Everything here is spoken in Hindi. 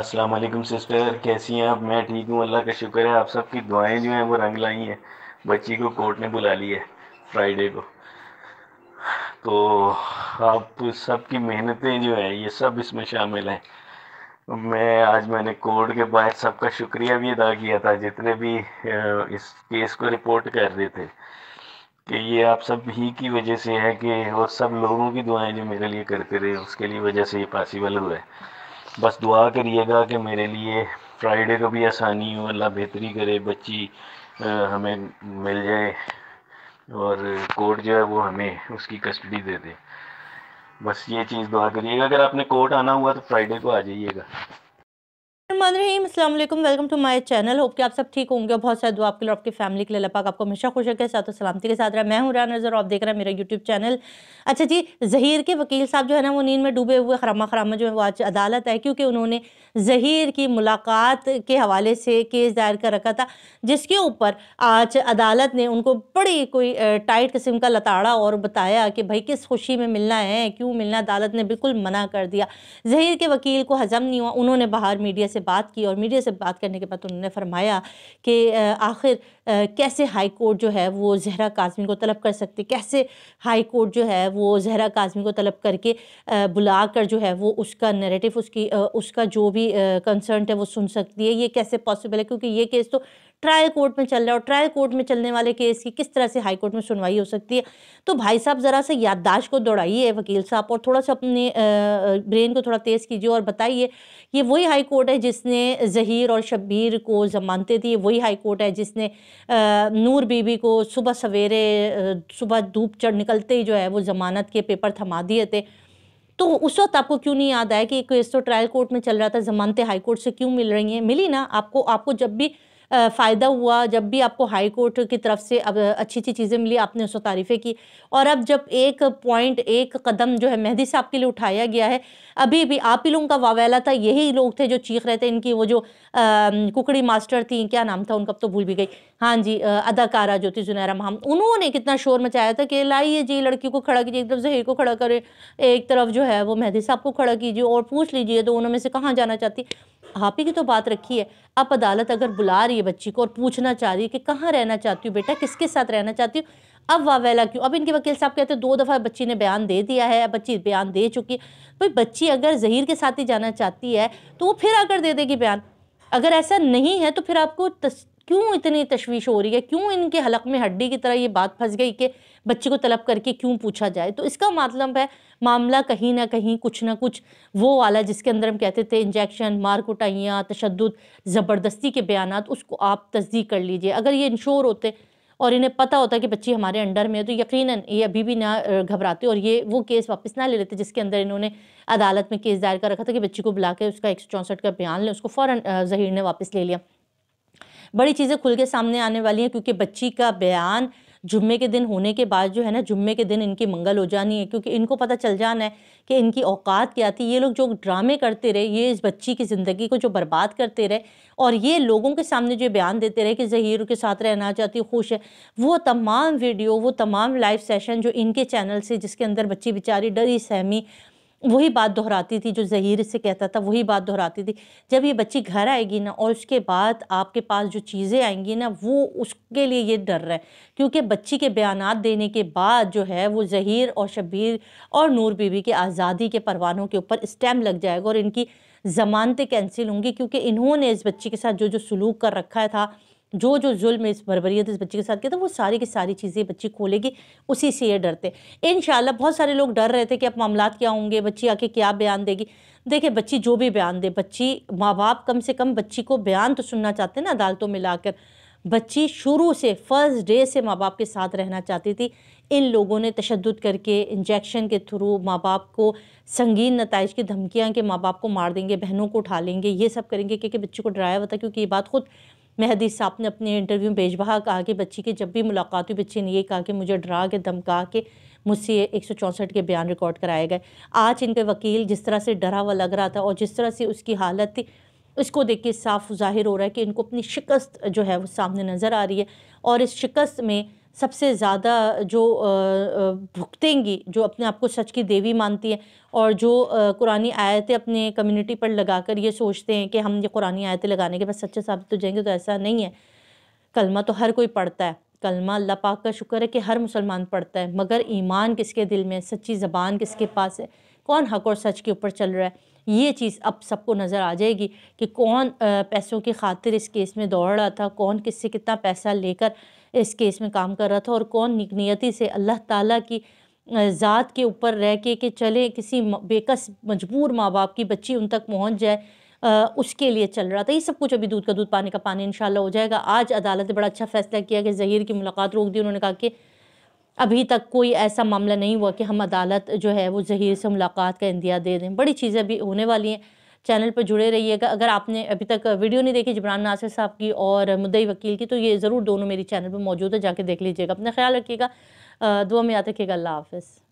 अस्सलाम वालेकुम सिस्टर, कैसी हैं आप? मैं ठीक हूँ, अल्लाह का शुक्र है। आप सबकी दुआएं जो हैं वो रंग लाई हैं। बच्ची को कोर्ट ने बुला लिया है फ्राइडे को। तो आप सबकी मेहनतें जो है ये सब इसमें शामिल हैं। मैंने कोर्ट के बाहर सबका शुक्रिया भी अदा किया था, जितने भी इस केस को रिपोर्ट कर रहे थे, कि ये आप सब ही की वजह से है कि, और सब लोगों की दुआएं जो मेरे लिए करते रहे, उसके लिए वजह से ये पॉसिबल हुआ है। बस दुआ करिएगा कि मेरे लिए फ्राइडे को भी आसानी हो, अल्लाह बेहतरी करे, बच्ची हमें मिल जाए और कोर्ट जो है वो हमें उसकी कस्टडी दे दे। बस ये चीज़ दुआ करिएगा। अगर आपने कोर्ट आना हुआ तो फ्राइडे को आ जाइएगा। रहीम अस्सलाम वालेकुम, welcome to my channel. Hope कि आप सब ठीक होंगे और बहुत सारा दुआ आपके लिए और आपकी फैमिली के लिए। अल्लाह पाक आपको हमेशा खुश रखे, साथ सलामती के साथ रहा। मैं हूं रान नज़र, आप देख रहे हैं मेरा यूट्यूब चैनल। अच्छा जी, ज़हीर के वकील साहब जो है ना वो नींद में डूबे हुए खरामा खरामा जो है वो आज अदालत है, क्योंकि उन्होंने ज़हीर की मुलाकात के हवाले से केस दायर कर रखा था, जिसके ऊपर आज अदालत ने उनको बड़ी कोई टाइट किस्म का लताड़ा और बताया कि भाई किस खुशी में मिलना है, क्यों मिलना। अदालत ने बिल्कुल मना कर दिया। ज़हीर के वकील को हजम नहीं हुआ, उन्होंने बाहर मीडिया से बात की और मीडिया से बात करने के बाद उन्होंने फरमाया कि आखिर कैसे हाई कोर्ट जो है वो ज़हरा काज़मी को तलब कर सकती, कैसे हाई कोर्ट जो है वो ज़हरा काज़मी को तलब करके बुला कर जो है वो उसका नैरेटिव, उसका जो भी कंसर्न है वो सुन सकती है। ये कैसे पॉसिबल है, क्योंकि ये केस तो ट्रायल कोर्ट में चल रहा है और ट्रायल कोर्ट में चलने वाले केस की किस तरह से हाई कोर्ट में सुनवाई हो सकती है। तो भाई साहब ज़रा से याददाश्त को दौड़ाइए वकील साहब, और थोड़ा सा अपने ब्रेन को थोड़ा तेज़ कीजिए और बताइए, ये वही हाई कोर्ट है जिसने ज़हीर और शब्बीर को ज़मानतें दी, वही हाई कोर्ट है जिसने नूर बीबी को सुबह सवेरे सुबह धूप चढ़ निकलते ही जो है वो ज़मानत के पेपर थमा दिए थे। तो उस वक्त आपको क्यों नहीं याद आया कि केस तो ट्रायल कोर्ट में चल रहा था, ज़मानतें हाई कोर्ट से क्यों मिल रही हैं? मिली ना आपको। आपको जब भी फ़ायदा हुआ, जब भी आपको हाई कोर्ट की तरफ से अब अच्छी-अच्छी चीज़ें मिली, आपने उसको तारीफ़ें की। और अब जब एक पॉइंट, एक कदम जो है मेहदी साहब के लिए उठाया गया है, अभी भी आप ही लोगों का वावेला था, यही लोग थे जो चीख रहे थे। इनकी वो जो कुकड़ी मास्टर थी, क्या नाम था उनका, अब तो भूल भी गई। हाँ जी, अदाकारा जो थी ज़ुनैरा महम, उन्होंने कितना शोर मचाया था कि लाइए जी लड़की को खड़ा कीजिए, एक तरफ ज़हीर को खड़ा करे, एक तरफ जो है वो मेहदी साहब को खड़ा कीजिए और पूछ लीजिए दोनों में से कहाँ जाना चाहती। आप ही की तो बात रखी है। अब अदालत अगर बुला रही है बच्ची को और पूछना चाह रही है कि कहाँ रहना चाहती हो बेटा, किसके साथ रहना चाहती हो, अब वावेला क्यों? अब इनके वकील साहब कहते हैं 2 दफ़ा बच्ची ने बयान दे दिया है, बच्ची बयान दे चुकी है। भाई बच्ची अगर ज़हीर के साथ ही जाना चाहती है तो वो फिर आकर दे देगी बयान। अगर ऐसा नहीं है तो फिर आपको क्यों इतनी तशवीश हो रही है? क्यों इनके हलक में हड्डी की तरह ये बात फंस गई कि बच्ची को तलब करके क्यों पूछा जाए? तो इसका मतलब है मामला कहीं ना कहीं कुछ ना कुछ वो वाला जिसके अंदर हम कहते थे इंजेक्शन, मार कुटाइयाँ, तशद्दुद, ज़बरदस्ती के बयानात, उसको आप तस्दीक कर लीजिए। अगर ये इंश्योर होते और इन्हें पता होता कि बच्ची हमारे अंडर में है, तो यकीनन ये अभी भी ना घबराते और ये वो केस वापस ना ले लेते जिसके अंदर इन्होंने अदालत में केस दायर कर रखा था कि बच्ची को बुला के उसका 164 का बयान लें। उसको फ़ौरन ज़हीर ने वापस ले लिया। बड़ी चीज़ें खुल के सामने आने वाली हैं, क्योंकि बच्ची का बयान जुम्मे के दिन होने के बाद जो है ना, जुम्मे के दिन इनकी मंगल हो जानी है, क्योंकि इनको पता चल जाना है कि इनकी औकात क्या थी। ये लोग जो ड्रामे करते रहे, ये इस बच्ची की ज़िंदगी को जो बर्बाद करते रहे और ये लोगों के सामने जो बयान देते रहे कि ज़हीर के साथ रहना चाहती, खुश है, वो तमाम वीडियो, वो तमाम लाइव सेशन जो इनके चैनल से, जिसके अंदर बच्ची बेचारी डरी सहमी वही बात दोहराती थी, जो ज़हीर से कहता था वही बात दोहराती थी। जब ये बच्ची घर आएगी ना और उसके बाद आपके पास जो चीज़ें आएंगी ना, वो उसके लिए ये डर रहा है, क्योंकि बच्ची के बयानात देने के बाद जो है वो ज़हीर और शब्बीर और नूर बीबी के आज़ादी के परवानों के ऊपर स्टैम्प लग जाएगा और इनकी ज़मानतें कैंसिल होंगी, क्योंकि इन्होंने इस बच्ची के साथ जो जो सलूक कर रखा था, जो जो जुल्म, इस बर्बरियत इस बच्ची के साथ किया था, वो सारी की सारी चीज़ें बच्ची खोलेगी। उसी से ये डरते इंशाल्लाह। बहुत सारे लोग डर रहे थे कि अब मामलात क्या होंगे, बच्ची आके क्या बयान देगी। देखिए, बच्ची जो भी बयान दे, बच्ची, माँ बाप कम से कम बच्ची को बयान तो सुनना चाहते हैं ना अदालतों में लाकर। बच्ची शुरू से, फर्स्ट डे से माँ बाप के साथ रहना चाहती थी। इन लोगों ने तशद्दुद करके, इंजेक्शन के थ्रू माँ बाप को संगीन नताइज की धमकियाँ कि माँ बाप को मार देंगे, बहनों को उठा लेंगे, ये सब करेंगे, क्योंकि बच्ची को डराया हुआ था। क्योंकि ये बात खुद मेहदी साहब ने अपने इंटरव्यू में बेजबहा कहा कि बच्ची की जब भी मुलाकात हुई, बच्ची ने ये कहा कि मुझे डरा के, धमका के मुझसे 164 के बयान रिकॉर्ड कराए गए। आज इनके वकील जिस तरह से डरा हुआ लग रहा था और जिस तरह से उसकी हालत थी, इसको देख के साफ ज़ाहिर हो रहा है कि इनको अपनी शिकस्त जो है वो सामने नज़र आ रही है। और इस शिकस्त में सबसे ज़्यादा जो भुगतेंगी, जो अपने आप को सच की देवी मानती है और जो कुरानी आयतें अपने कम्युनिटी पर लगाकर ये सोचते हैं कि हम ये कुरानी आयतें लगाने के बाद सच्चे साबित हो जाएंगे, तो ऐसा नहीं है। कलमा तो हर कोई पढ़ता है, कलमा अल्लाह पाक का शुक्र है कि हर मुसलमान पढ़ता है, मगर ईमान किसके दिल में, सच्ची ज़बान किसके पास है, कौन हक़ और सच के ऊपर चल रहा है, ये चीज़ अब सबको नज़र आ जाएगी कि कौन पैसों की खातिर इस केस में दौड़ रहा था, कौन किससे कितना पैसा लेकर इस केस में काम कर रहा था, और कौन नियति से अल्लाह ताला की ज़ात के ऊपर रह के चले किसी बेकस मजबूर माँ बाप की बच्ची उन तक पहुँच जाए, उसके लिए चल रहा था। ये सब कुछ अभी दूध का दूध पानी का पानी इंशाल्लाह हो जाएगा। आज अदालत ने बड़ा अच्छा फैसला किया कि ज़हीर की मुलाकात रोक दी। उन्होंने कहा कि अभी तक कोई ऐसा मामला नहीं हुआ कि हम अदालत जो है वो ज़हीर से मुलाकात का इंदिया दे दें। बड़ी चीज़ें अभी होने वाली हैं। चैनल पर जुड़े रहिएगा। अगर आपने अभी तक वीडियो नहीं देखी जबरान नासिर साहब की और मुद्दई वकील की, तो ये ज़रूर दोनों मेरी चैनल पर मौजूद है, जाके देख लीजिएगा। अपना ख्याल रखिएगा, दुआ में याद रखिएगा। अल्लाह हाफ़िज़।